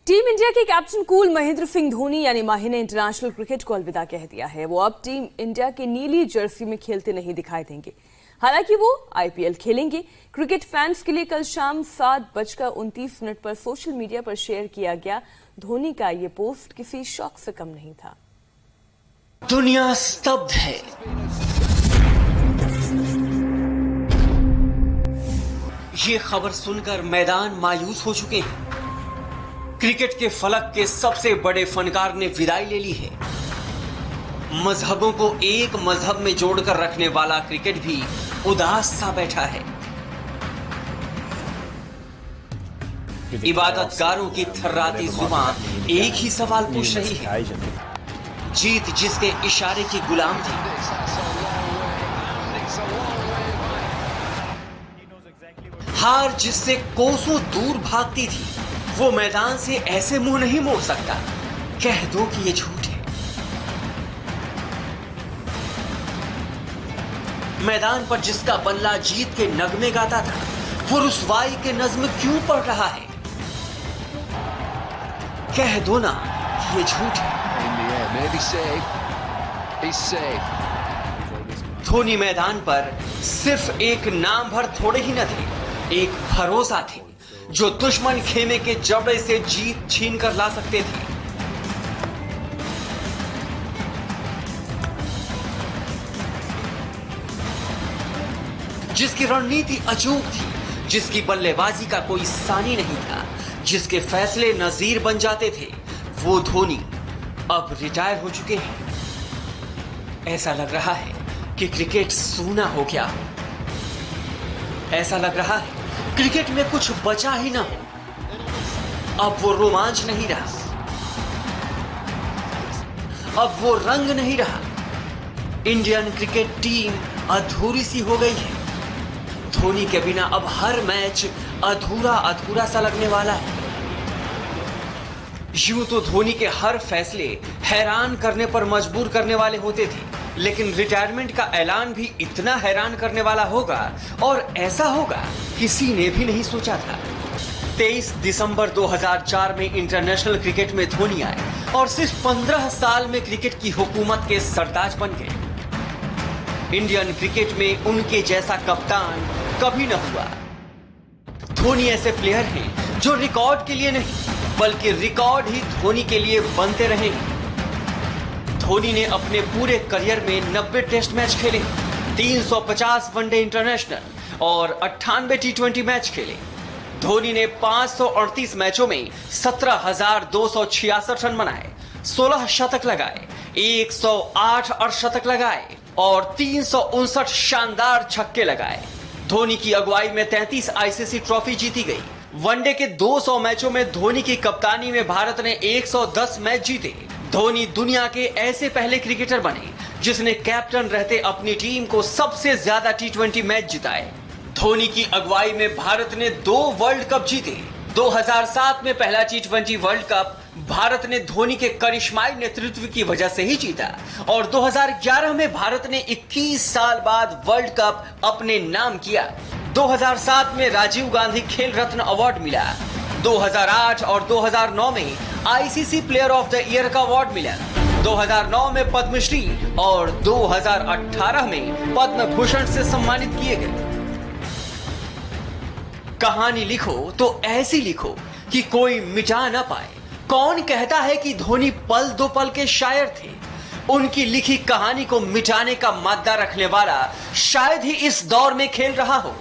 Team India के captain cool Mahendra Singh Dhoni यानी माही ने इंटरनेशनल क्रिकेट को अलविदा कह दिया है। वो अब टीम इंडिया के नीली जर्सी में खेलते नहीं दिखाई देंगे। हालांकि वो आईपीएल खेलेंगे। क्रिकेट फैंस के लिए कल शाम 7:29 पर सोशल मीडिया पर शेयर किया गया धोनी का ये पोस्ट किसी शौक से कम नहीं था। दुनिया स्तब्ध है। ये खबर सुनकर मैदान मायूस हो चुके हैं। क्रिकेट के फलक के सबसे बड़े फनकार ने विदाई ले ली है। मजहबों को एक मजहब में जोड़कर रखने वाला क्रिकेट भी उदास सा बैठा है। इबादतगारों की थर्राती जुबान एक ही सवाल पूछ रही है, जीत जिसके इशारे की गुलाम थी, हार जिससे कोसों दूर भागती थी, वो मैदान से ऐसे मुंह नहीं मोड़ सकता। कह दो कि ये झूठ है। मैदान पर जिसका बल्ला जीत के नगमे गाता था, वो रुसवाई के नज्म क्यों पढ़ रहा है? कह दो ना कि ये झूठ है। धोनी मैदान पर सिर्फ एक नाम भर थोड़े ही न थे, एक भरोसा थे जो दुश्मन खेमे के जबड़े से जीत छीन कर ला सकते थे। जिसकी रणनीति अचूक थी, जिसकी बल्लेबाजी का कोई सानी नहीं था, जिसके फैसले नजीर बन जाते थे, वो धोनी अब रिटायर हो चुके हैं। ऐसा लग रहा है कि क्रिकेट सूना हो गया। ऐसा लग रहा है क्रिकेट में कुछ बचा ही ना हो। अब वो रोमांच नहीं रहा, अब वो रंग नहीं रहा। इंडियन क्रिकेट टीम अधूरी सी हो गई है। धोनी के बिना अब हर मैच अधूरा अधूरा सा लगने वाला है। यूं तो धोनी के हर फैसले हैरान करने पर मजबूर करने वाले होते थे, लेकिन रिटायरमेंट का ऐलान भी इतना हैरान करने वाला होगा और ऐसा होगा किसी ने भी नहीं सोचा था। 23 दिसंबर 2004 में इंटरनेशनल क्रिकेट में धोनी आए और सिर्फ 15 साल में क्रिकेट की हुकूमत के सरताज बन गए। इंडियन क्रिकेट में उनके जैसा कप्तान कभी न हुआ। धोनी ऐसे प्लेयर हैं जो रिकॉर्ड के लिए नहीं बल्कि रिकॉर्ड ही धोनी के लिए बनते रहे। धोनी ने अपने पूरे करियर में 90 टेस्ट मैच खेले, 350 वनडे इंटरनेशनल और 98 टी20 मैच खेले। धोनी ने 538 मैचों में 17,266 रन बनाए, 16 शतक लगाए, 108 अर्धशतक लगाए और 359 शानदार छक्के लगाए। धोनी की अगुवाई में 33 आईसीसी ट्रॉफी जीती गई। वनडे के 200 मैचों में धोनी की कप्तानी में भारत ने 110 मैच जीते। धोनी दुनिया के ऐसे पहले क्रिकेटर बने जिसने कैप्टन रहते अपनी टीम को सबसे ज्यादा टी20 मैच जिताए। धोनी की अगुवाई में भारत ने 2 वर्ल्ड कप जीते। 2007 में पहला टी20 वर्ल्ड कप भारत ने धोनी के करिश्माई नेतृत्व की वजह से ही जीता और 2011 में भारत ने 21 साल बाद वर्ल्ड कप अपने नाम किया। 2007 में राजीव गांधी खेल रत्न अवार्ड मिला। 2008 और 2009 में ICC player of the year का अवार्ड मिला। 2009 में पद्मश्री और 2018 में पद्म भूषण से सम्मानित किए गए। कहानी लिखो तो ऐसी लिखो कि कोई मिटा ना पाए। कौन कहता है कि धोनी पल दो पल के शायर थे? उनकी लिखी कहानी को मिटाने का मादा रखने वाला शायद ही इस दौर में खेल रहा हो।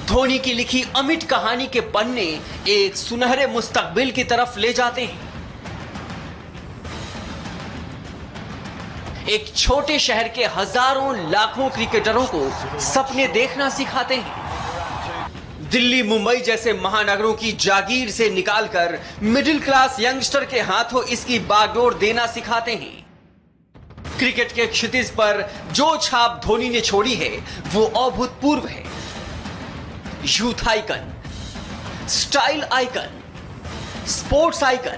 धोनी की लिखी अमिट कहानी के पन्ने एक सुनहरे मुस्तकबिल की तरफ ले जाते हैं। एक छोटे शहर के हजारों लाखों क्रिकेटरों को सपने देखना सिखाते हैं। दिल्ली मुंबई जैसे महानगरों की जागीर से निकालकर मिडिल क्लास यंगस्टर के हाथों इसकी बागडोर देना सिखाते हैं। क्रिकेट के क्षितिज पर जो छाप धोनी ने छोड़ी है वो अभूतपूर्व है। Youth icon, style icon, sports icon.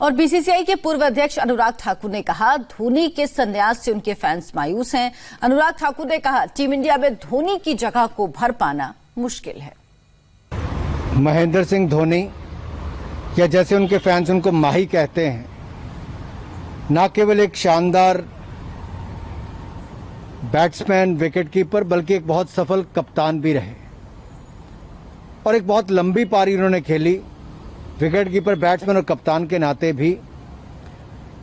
और बीसीसीआई के पूर्व अध्यक्ष अनुराग ठाकुर ने कहा धोनी के संन्यास से उनके फैंस मायूस हैं। अनुराग ठाकुर ने कहा टीम इंडिया में धोनी की जगह को भर पाना मुश्किल है। महेंद्र सिंह धोनी, या जैसे उनके फैंस उनको माही कहते हैं, ना केवल एक शानदार बैट्समैन, विकेटकीपर, बल्कि एक बहुत सफल कप्तान भी रहे और एक बहुत लंबी पारी उन्होंने खेली। विकेटकीपर, बैट्समैन और कप्तान के नाते भी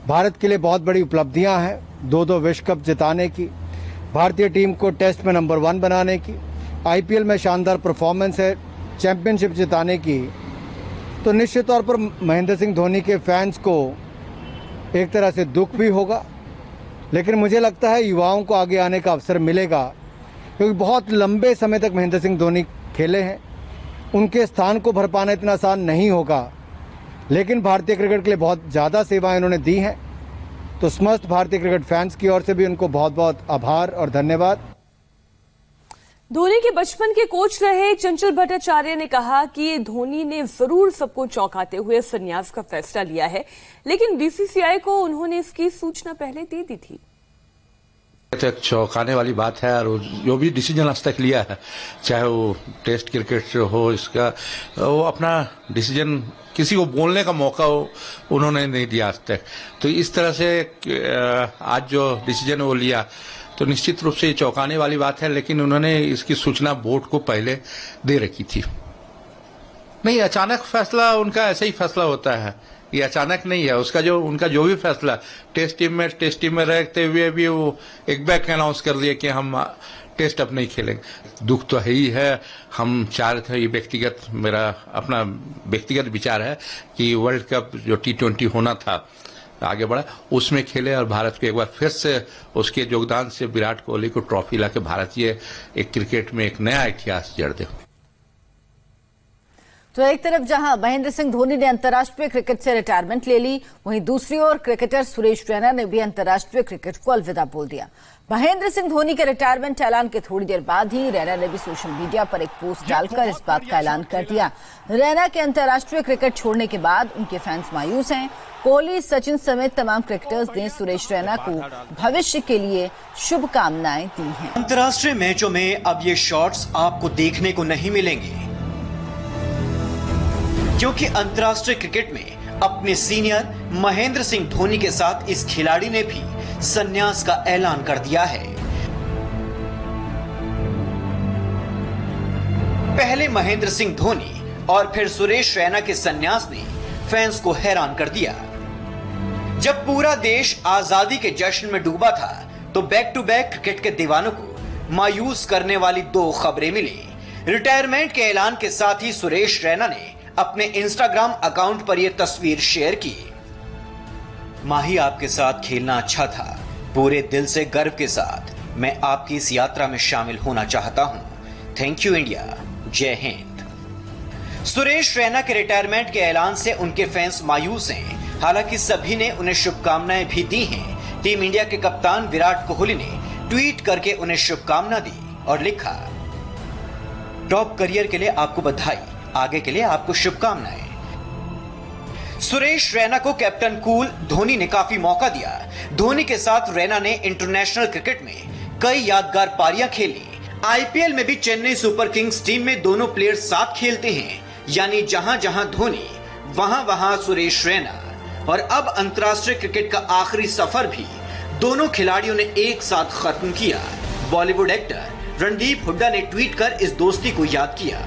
भारत के लिए बहुत बड़ी उपलब्धियां हैं। 2 विश्व कप जिताने की, भारतीय टीम को टेस्ट में नंबर 1 बनाने की, आईपीएल में शानदार परफॉर्मेंस है, चैंपियनशिप जिताने की। तो निश्चित तौर पर महेंद्र सिंह धोनी के फैंस को एक तरह से दुख भी होगा, लेकिन मुझे लगता है युवाओं को आगे आने का अवसर मिलेगा, क्योंकि बहुत लंबे समय तक महेंद्र सिंह धोनी खेले हैं। उनके स्थान को भर पाना इतना आसान नहीं होगा, लेकिन भारतीय क्रिकेट के लिए बहुत ज़्यादा सेवाएं उन्होंने दी हैं। तो समस्त भारतीय क्रिकेट फैंस की ओर से भी उनको बहुत बहुत आभार और धन्यवाद। धोनी के बचपन के कोच रहे चंचल भट्टाचार्य ने कहा कि धोनी ने जरूर सबको चौंकाते हुए संन्यास का फैसला लिया है, लेकिन बीसीसीआई को उन्होंने इसकी सूचना पहले दे दी थी। तो एक चौंकाने वाली बात है, और जो भी डिसीजन आज तक लिया है, चाहे वो टेस्ट क्रिकेट हो, इसका वो अपना डिसीजन किसी को बोलने का मौका उन्होंने नहीं दिया आज तक। तो इस तरह से आज जो डिसीजन वो लिया, तो निश्चित रूप से ये चौंकाने वाली बात है, लेकिन उन्होंने इसकी सूचना बोर्ड को पहले दे रखी थी। नहीं, अचानक फैसला उनका ऐसा ही फैसला होता है, ये अचानक नहीं है। उनका जो भी फैसला टेस्ट टीम में रहते हुए भी वो एक बैक अनाउंस कर दिया कि हम टेस्ट अब नहीं खेलेंगे। दुख तो है ही है। हम चाह रहे थे, ये मेरा अपना व्यक्तिगत विचार है कि वर्ल्ड कप जो T20 होना था आगे बढ़ा, उसमें खेले और भारत को एक बार फिर से उसके योगदान से विराट कोहली को ट्रॉफी लाके भारतीय एक क्रिकेट में एक नया इतिहास जड़ दे। तो एक तरफ जहां महेंद्र सिंह धोनी ने अंतर्राष्ट्रीय क्रिकेट से रिटायरमेंट ले ली, वहीं दूसरी ओर क्रिकेटर सुरेश रैना ने भी अंतर्राष्ट्रीय क्रिकेट को अलविदा बोल दिया। महेंद्र सिंह धोनी के रिटायरमेंट ऐलान के थोड़ी देर बाद ही रैना ने भी सोशल मीडिया पर एक पोस्ट डालकर इस बात का ऐलान कर दिया। रैना के अंतर्राष्ट्रीय क्रिकेट छोड़ने के बाद उनके फैंस मायूस हैं। कोहली, सचिन समेत तमाम क्रिकेटर्स ने सुरेश रैना को भविष्य के लिए शुभकामनाएं दी हैं। अंतर्राष्ट्रीय मैचों में अब ये शॉट्स आपको देखने को नहीं मिलेंगे, क्योंकि अंतर्राष्ट्रीय क्रिकेट में अपने सीनियर महेंद्र सिंह धोनी के साथ इस खिलाड़ी ने भी संन्यास का ऐलान कर दिया है। पहले महेंद्र सिंह धोनी और फिर सुरेश रैना के संन्यास ने फैंस को हैरान कर दिया। जब पूरा देश आजादी के जश्न में डूबा था, तो बैक टू बैक क्रिकेट के दीवानों को मायूस करने वाली 2 खबरें मिली। रिटायरमेंट के ऐलान के साथ ही सुरेश रैना ने अपने इंस्टाग्राम अकाउंट पर यह तस्वीर शेयर की। माही, आपके साथ खेलना अच्छा था। पूरे दिल से गर्व के साथ मैं आपकी इस यात्रा में शामिल होना चाहता हूं। थैंक यू इंडिया, जय हिंद। सुरेश रैना के रिटायरमेंट के ऐलान से उनके फैंस मायूस हैं। हालांकि सभी ने उन्हें शुभकामनाएं भी दी हैं। टीम इंडिया के कप्तान विराट कोहली ने ट्वीट करके उन्हें शुभकामना दी और लिखा, टॉप करियर के लिए आपको बधाई, आगे के लिए आपको शुभकामनाएं। सुरेश रैना को कैप्टन कूल धोनी ने काफी मौका दिया। धोनी के साथ रैना ने इंटरनेशनल क्रिकेट में कई यादगार पारियां खेली। आईपीएल में भी चेन्नई सुपर किंग्स टीम में दोनों प्लेयर साथ खेलते हैं, यानी जहां जहां धोनी वहां वहां सुरेश रैना। और अब अंतर्राष्ट्रीय क्रिकेट का आखिरी सफर भी दोनों खिलाड़ियों ने एक साथ खत्म किया। बॉलीवुड एक्टर रणदीप हुड्डा ने ट्वीट कर इस दोस्ती को याद किया।